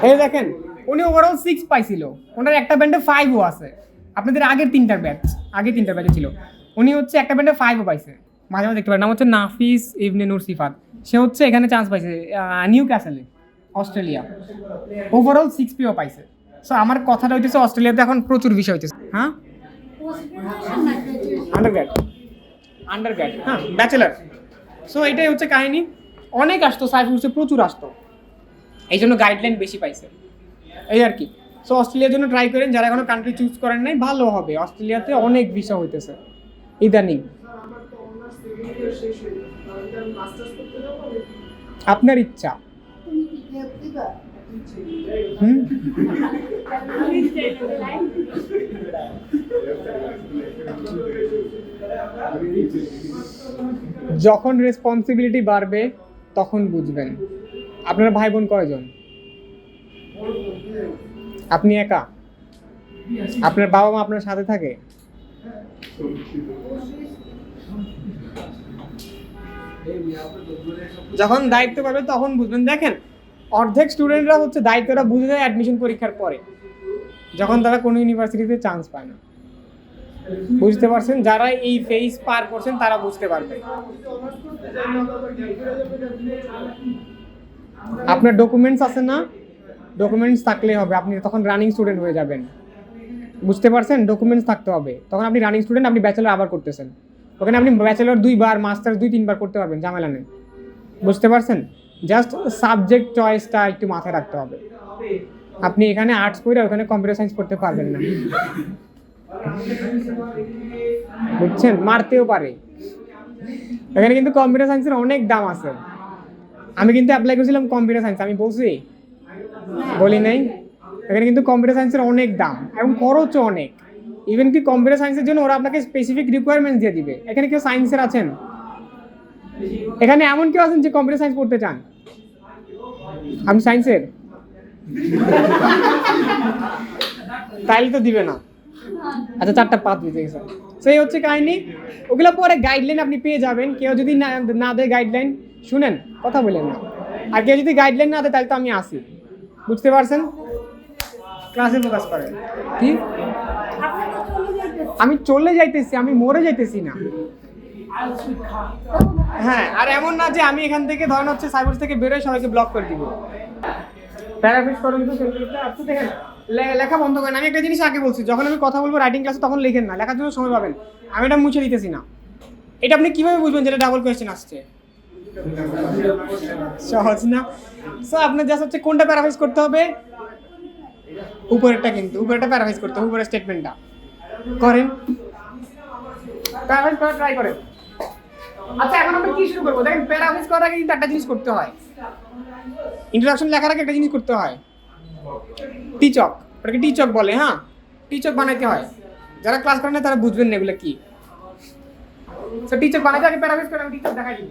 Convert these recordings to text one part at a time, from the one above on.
এই দেখেন উনি ওভারঅল 6 পাইছিল, ওনার একটা ব্যান্ডে 5ও আছে। আপনাদের আগের তিনটার ব্যাচে ছিল, উনি হচ্ছে একটা ব্যান্ডে 5ও পাইছে। মাঝে মাঝে দেখতে পারেন, নাম হচ্ছে নাফিস ইবনে নূর সিফাত। সে হচ্ছে এখানে চান্স পাইছে নিউ ক্যাসেলে, অস্ট্রেলিয়া। ওভারঅল 6 পেও পাইছে। সো আমার কথাটা হইতেছে অস্ট্রেলিয়াতে এখন প্রচুর বিষয় হইতেছে। হ্যাঁ, আন্ডারগ্র্যাড, হ্যাঁ, ব্যাচেলার। সো এটাই হচ্ছে কাহিনী। অনেক আসতো, সাইফুসে প্রচুর আসতো, এই জন্য গাইডলাইন বেশি পাইছে, এই আর কি। সো অস্ট্রেলিয়ার জন্য ট্রাই করেন, যারা এখনো কান্ট্রি চুজ করেন নাই, ভালো হবে। অস্ট্রেলিয়াতে অনেক ভিসা হইতেছে ইদানিং। আপনার ইচ্ছা। যখন রেসপন্সিবিলিটি বাড়বে তখন বুঝবেন। আপনার ভাই বোন কয়জন? আপনি একা? আপনার বাবা মা আপনার সাথে থাকে? যখন দায়িত্ব পাবে তখন বুঝবেন। দেখেন, অর্ধেক স্টুডেন্টরা হচ্ছে দায়িত্বটা বুঝে যায় অ্যাডমিশন পরীক্ষার পরে, যখন তারা কোনো ইউনিভার্সিটিতে চান্স পায় না। বুঝতে পারছেন? যারা এই ফেজ পার করছেন তারা বুঝতে পারবে। আপনার ডকুমেন্টস আছে না? ডকুমেন্টস থাকলে হবে, আপনি তখন রানিং স্টুডেন্ট হয়ে যাবেন। বুঝতে পারছেন? ডকুমেন্টস থাকতে হবে, তখন আপনি রানিং স্টুডেন্ট, আপনি ব্যাচেলর আবার করতেছেন। ওখানে আপনি ব্যাচেলর 2 বার, মাস্টার্স 2-3 বার করতে পারবেন, ঝামেলা নেই। বুঝতে পারছেন? জাস্ট সাবজেক্ট চয়েসটা একটু মাথায় রাখতে হবে। আপনি এখানে আর্টস পড়ে ওখানে কম্পিউটার সায়েন্স করতে পারবেন না, বুঝছেন? মারতেও পারে। এখানে কিন্তু কম্পিউটার সায়েন্সের অনেক দাম আছে। আমি কিন্তু অ্যাপ্লাই করেছিলাম কম্পিউটার সায়েন্স, আমি বলি নাই? এখানে কিন্তু কম্পিউটার সায়েন্সের অনেক দাম এবং খরচও অনেক। ইভেন কি কম্পিউটার সায়েন্সের জন্য ওরা আপনাকে স্পেসিফিক রিকোয়ারমেন্টস দিয়ে দিবে। এখানে কেউ সায়েন্সের আছেন? এখানে এমন কেউ আছেন যে কম্পিউটার সায়েন্স পড়তে চান? আমি সায়েন্সের, তাইলে তো দিবে না। আচ্ছা, 4টা পাত দিতে গেছে। সেই হচ্ছে কাহিনী। ওগুলো পরে গাইডলাইন আপনি পেয়ে যাবেন। কেউ যদি না দেয় গাইডলাইন, শুনেন, কথা বলেন না। আর কেউ যদি গাইডলাইন না দেয় তাহলে তো আমি আসি। বুঝতে পারছেন? ক্লাসে ফোকাস করেন। কি? আমি চলে যাইতেছি, আমি মরে যাইতেছি না। হ্যাঁ, আর এমন না যে আমি এখান থেকে ধরেন হচ্ছে সাইবার থেকে বেরোয় সবাইকে ব্লক করে দিব। প্যারাফ্রেজ করেন তো সেন্টেন্সটা। আপনি দেখেন, লেখা বন্ধ করেন। আমি একটা জিনিস আগে বলছি, যখন আমি কথা বলবো রাইটিং ক্লাসে তখন লিখেন না, লেখার জন্য সময় পাবেন। আমি এটা মুছে দিতেছি না। এটা আপনি কিভাবে বুঝবেন যেটা ডাবল কোয়েশ্চেন আসছে? সহজ না? সো আপনার জাস্ট হচ্ছে কোনটা প্যারাফ্রেজ করতে হবে? উপরেরটা, কিন্তু উপরেরটা প্যারাফ্রেজ করতে হবে, উপরের স্টেটমেন্টটা করেন। প্যারাফ্রেজ করা ট্রাই করেন। আচ্ছা, এখন আমরা কি শুরু করবো? দেখেন, প্যারাফ্রেজ করার আগে কিন্তু একটা জিনিস করতে হয়। ইন্ট্রোডাকশন লেখার আগে একটা জিনিস করতে হয়, টিচক। ওটাকে টিচক বলে। হ্যাঁ, টিচক বানাইতে হয়। যারা ক্লাস করেন না তারা বুঝবেন না এগুলো কি। সো টিচক বানাইতে আগে প্যারাফ্রেজ করে আমি টিচক দেখাই দিব।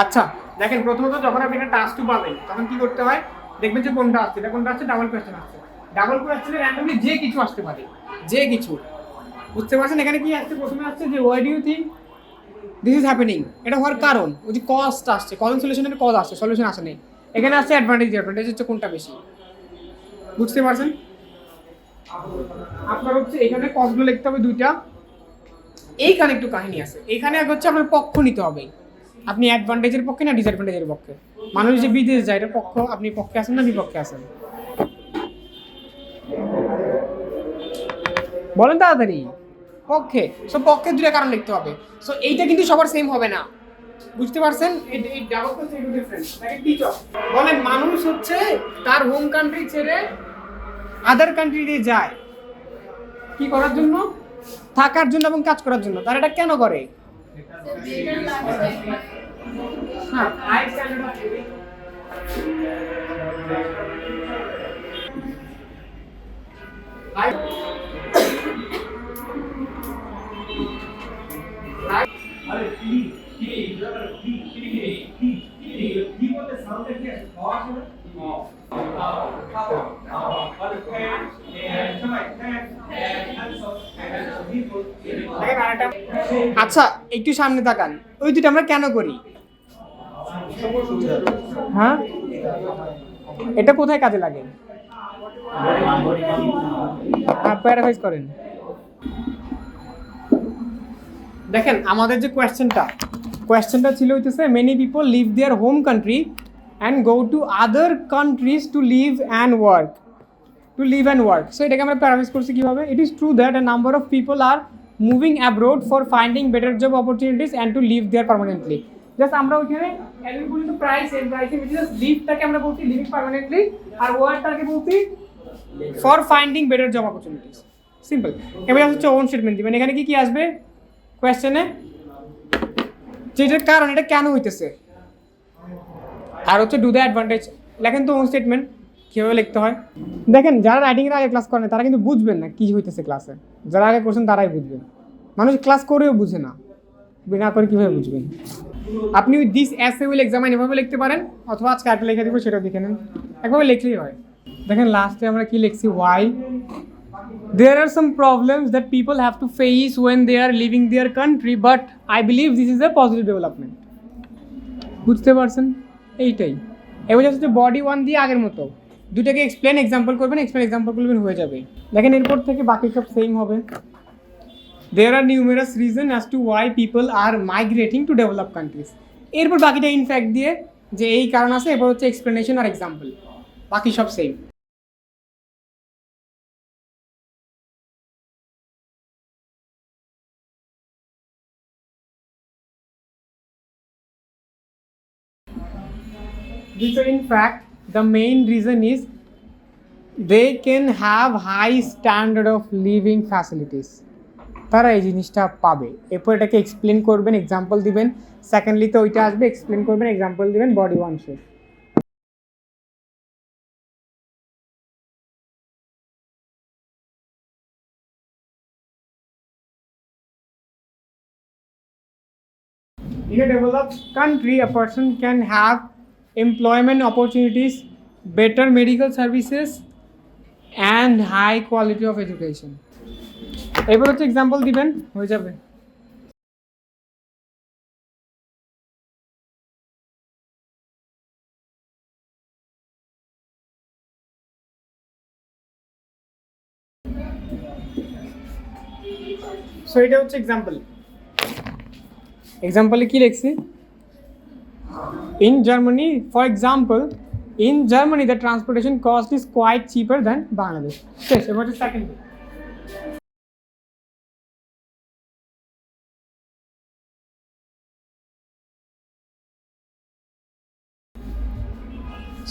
আচ্ছা দেখেন, প্রথমত যখন আপনি একটা টাস্ক 2 পাবেন তখন কি করতে হয়? দেখবেন যে কোনটা আসছে, এটা কোনটা আসছে, ডাবল কোয়েশ্চেন আসছে। ডাবল কোয়েশ্চেনে র্যান্ডমলি যে কিছু আসতে পারে, যে কিছু। বুঝতে পারছেন? এখানে কি আসছে? প্রথমে আসছে যে why do you think this is happening. এটা হওয়ার কারণ, ওই যে কজটা আসছে, কজ সলিউশনের কজ আসছে, সলিউশন আসে নেই। এখানে আসছে অ্যাডভান্টেজ হচ্ছে কোনটা বেশি। বুঝতে পারছেন? আপনার হচ্ছে এখানে কজগুলো লিখতে হবে 2টা। এইখানে একটু কাহিনী আছে। এইখানে হচ্ছে আপনার পক্ষ নিতে হবে। আপনি অ্যাডভান্টেজের পক্ষে না ডিসঅ্যাডভান্টেজের পক্ষে? মানুষ যে বিদেশ যায়, এটা পক্ষ, আপনি পক্ষে আছেন না বিপক্ষে আছেন? বলেন তাড়াতাড়ি। পক্ষে। সো পক্ষে 2টা কারণ লিখতে হবে। সো এইটা কিন্তু সবার সেম হবে না। বুঝতে পারছেন? এই ডাবল কোয়েশ্চেন একটু ডিফারেন্ট। লাইক টিচার বলেন, মানুষ হচ্ছে তার হোম কান্ট্রি ছেড়ে আদার কান্ট্রিতে যায় কি করার জন্য? থাকার জন্য এবং কাজ করার জন্য। তারা এটা কেন করে? হ্যাঁ, হাই স্ট্যান্ডার্ড অফ লিভিং। আচ্ছা, একটু সামনে তাকান। ওই দুটো আমরা কেন করি? হ্যাঁ, এটা কোথায় কাজে লাগে? প্যারাফ্রাইজ করেন। দেখেন আমাদের যে কোয়েশ্চেনটা ছিল হইতেছে many people leave their home country and go to other countries to live and work. So এটাকে আমরা প্যারাফ্রাইজ করছি কীভাবে? It is true that a number of people are moving abroad for finding better job opportunities and to live there permanently. Just আমরা ওইখানে কিন্তু প্রাইসে লিভটাকে আমরা বলছি লিভিং পারমানেন্টলি, আর ওয়ার্কটাকে বলছি for finding better job opportunities. Simple. এবার হচ্ছে ওন স্টেটমেন্ট দিবেন। এখানে কি আসবে কোয়েশ্চেনে? যেটার কারণ, এটা কেন হইতেছে, আর হচ্ছে ডু দ্য অ্যাডভান্টেজ। লেখেন তো ওন স্টেটমেন্ট কীভাবে লিখতে হয়। দেখেন যারা রাইটিংয়ের আগে ক্লাস করেন তারা কিন্তু বুঝবেন না কী হইতেছে ক্লাসে, যারা আগে করছেন তারাই বুঝবেন। মানুষ ক্লাস করেও বুঝে না, বিনা করে কীভাবে বুঝবেন? আপনি ওই দিস এসে উইল এক্সামাইন এভাবে লিখতে পারেন, অথবা আজকে একটা লেখা দিব সেটাও দেখে নেন, একভাবে লিখলেই হয়। দেখেন লাস্টে আমরা কি লিখছি, Y there are some problems that people have to face when they are leaving their country, but I believe this is a positive development. বুঝতে পারছেন? এইটাই। এবার হচ্ছে বডি ওয়ান দিয়ে আগের মতো দুটাকে এক্সপ্লেন এক্সাম্পল করবেন হয়ে যাবে। দেখেন এরপর থেকে বাকি সব সেম হবে। There are numerous reasons as to why people are migrating to developed countries. এরপর বাকিটা ইনফ্যাক্ট দিয়ে যে এই কারণ আছে, এরপর হচ্ছে এক্সপ্লেনেশন আর এক্সাম্পল, বাকি সব same. So in fact, the main reason is they can have high standard of living facilities. তারা এই জিনিসটা পাবে। এরপর এটাকে এক্সপ্লেন করবেন, এক্সাম্পল দিবেন। সেকেন্ডলি তো ওইটা আসবে, এক্সপ্লেন করবেন, এক্সাম্পল দিবেন, বডি ওয়ান শেষ। In a developed country, a person can have employment opportunities, better medical services, and high quality of education. এবার হচ্ছে এক্সাম্পল দিবেন, হয়ে যাবে। সো এটা হচ্ছে এক্সাম্পলে কি লিখছি? In Germany, for example, in Germany the transportation cost is quite cheaper than Bangladesh. শেষ। এবার হচ্ছে second.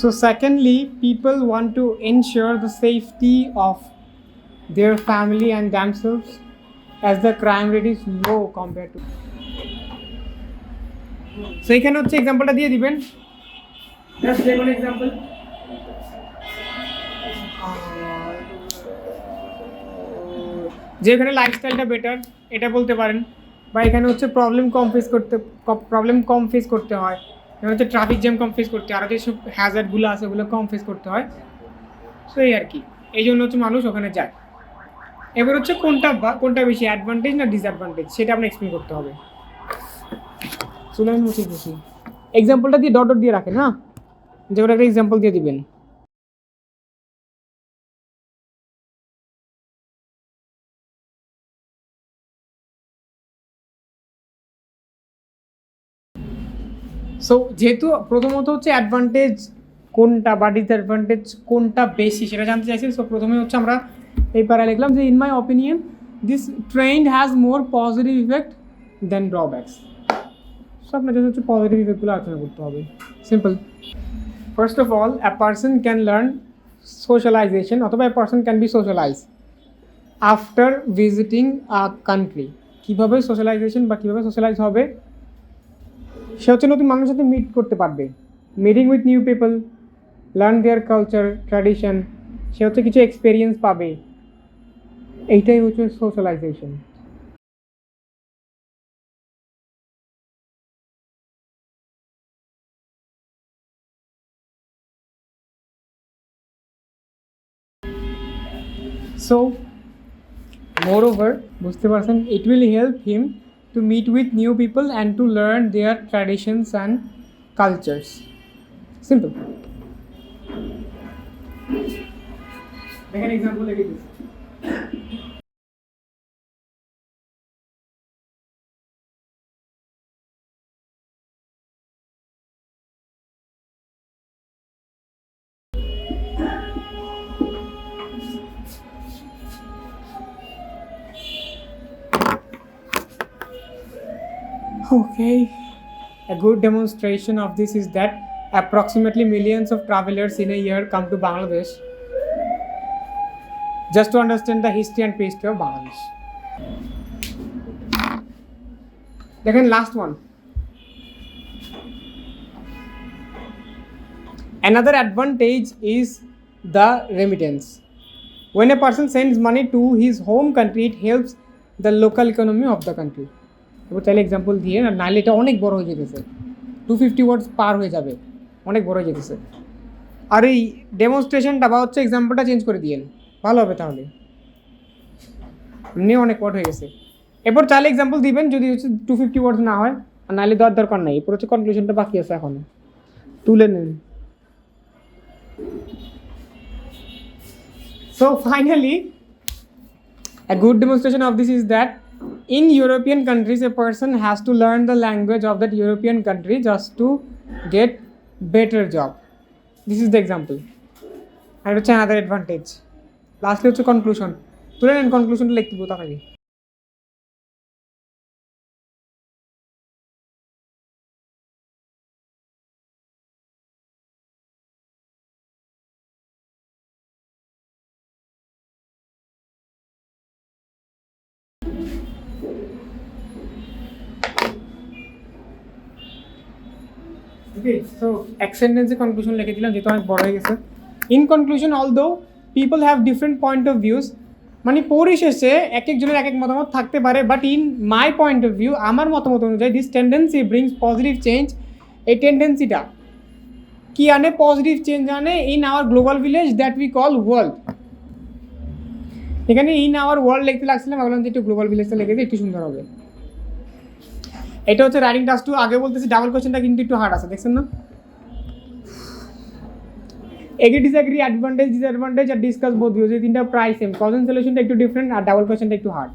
So secondly, people want to ensure the safety of their family and themselves, as the crime rate is low compared to. So এখানে হচ্ছে এক্সাম্পলটা দিয়ে দিবেন, just যে কোনো example. যেখানে লাইফস্টাইলটা বেটার এটা বলতে পারেন, বা এখানে হচ্ছে প্রবলেম কম ফেস করতে হয়, এখানে হচ্ছে ট্রাফিক জ্যাম কম ফেস করতে হয়, আর যেসব হ্যাজার্ডগুলো আছে ওগুলো কম ফেস করতে হয়। সো এই আর কি, এই জন্য হচ্ছে মানুষ ওখানে যায়। এবার হচ্ছে কোনটা বেশি অ্যাডভান্টেজ না ডিসঅ্যাডভান্টেজ সেটা আপনি এক্সপ্লেন করতে হবে। শুনুন বুঝি এক্সাম্পলটা দিয়ে ডট দিয়ে রাখেন, হ্যাঁ, যেগুলো একটা এক্সাম্পল দিয়ে দিবেন। সো যেহেতু প্রথমত হচ্ছে অ্যাডভান্টেজ কোনটা বা ডিসঅ্যাডভান্টেজ কোনটা বেশি সেটা জানতে চাইছি। সো প্রথমে হচ্ছে আমরা এই প্যারা লিখলাম যে in my opinion this trend has more positive effect then drawbacks. So আপনার যদি হচ্ছে পজিটিভ ইফেক্টগুলো আলোচনা করতে হবে। Simple. First of all, a person can learn socialization অথবা a person can be socialized after visiting a country. কীভাবে socialisation বা কীভাবে সোশ্যালাইজ হবে? সে হচ্ছে নতুন মানুষের সাথে মিট করতে পারবে, meeting with new people, learn their culture tradition, সে হচ্ছে কিছু এক্সপিরিয়েন্স পাবে, এইটাই হচ্ছে সোশ্যালাইজেশন। সো মোরওভার বুঝতে পারছেন, it will help him to meet with new people and to learn their traditions and cultures. Simple. দেখেন এক্সাম্পল লিখে দিচ্ছি। Okay, a good demonstration of this is that approximately millions of travelers in a year come to Bangladesh just to understand the history and prehistory of Bangladesh. Then last one. Another advantage is the remittance. When a person sends money to his home country, it helps the local economy of the country. এবার চাইলে example দিয়ে আর নাহলে এটা অনেক বড় হয়ে যেতেছে, 250 ওয়ার্ডস পার হয়ে যাবে, অনেক বড় হয়ে যেতেছে। আর এই ডেমনস্ট্রেশনটা বা হচ্ছে এক্সাম্পলটা চেঞ্জ করে দিয়েন, ভালো হবে তাহলে, এমনি অনেক ওয়ার্ড হয়ে গেছে। এরপর চাইলে এক্সাম্পল দিবেন যদি হচ্ছে 250 ওয়ার্ডস না হয়, আর নাহলে দেওয়ার দরকার নাই। এরপর হচ্ছে কনক্লুশনটা বাকি আছে, এখন তুলে নেন। So finally, a good demonstration of this is that in European countries, a person has to learn the language of that European country just to get better job. This is the example. And it's another advantage. Lastly, it's a conclusion. Today, in conclusion, like to both. Okay, so extended conclusion লিখে দিলাম যেটা অনেক বড় হয়ে গেছে। In conclusion, although people have different point of views, মানে পরিশেষে এক একজনের এক এক মতামত থাকতে পারে, but in my point of view, আমার মতামত অনুযায়ী this tendency brings positive change. এই টেন্ডেন্সিটা কি আনে? পজিটিভ চেঞ্জ আনে in our global village that we call world. এখানে ইন আওয়ার ওয়ার্ল্ড লিখতে লাগছিলাম, ভাবলাম যে একটু গ্লোবাল ভিলেজটা লিখে দিই, একটু সুন্দর হবে। এটা হচ্ছে রাইটিং টাস্ক 2। আগে বলতেছি ডাবল কোয়েশ্চেনটা কিন্তু একটু হার্ড আছে, দেখছেন না? Agri disagree, advantage disadvantage are discuss both views, এই তিনটা প্রায় সেম। কজ এন্ড সলিউশনটা একটু ডিফারেন্ট আর ডাবল কোয়েশ্চেনটা একটু হার্ড।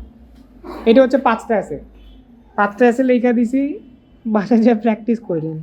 এটা হচ্ছে 5টা আছে, 5টা আছে লেখা দিছি, বাসায় যা প্র্যাকটিস করেন।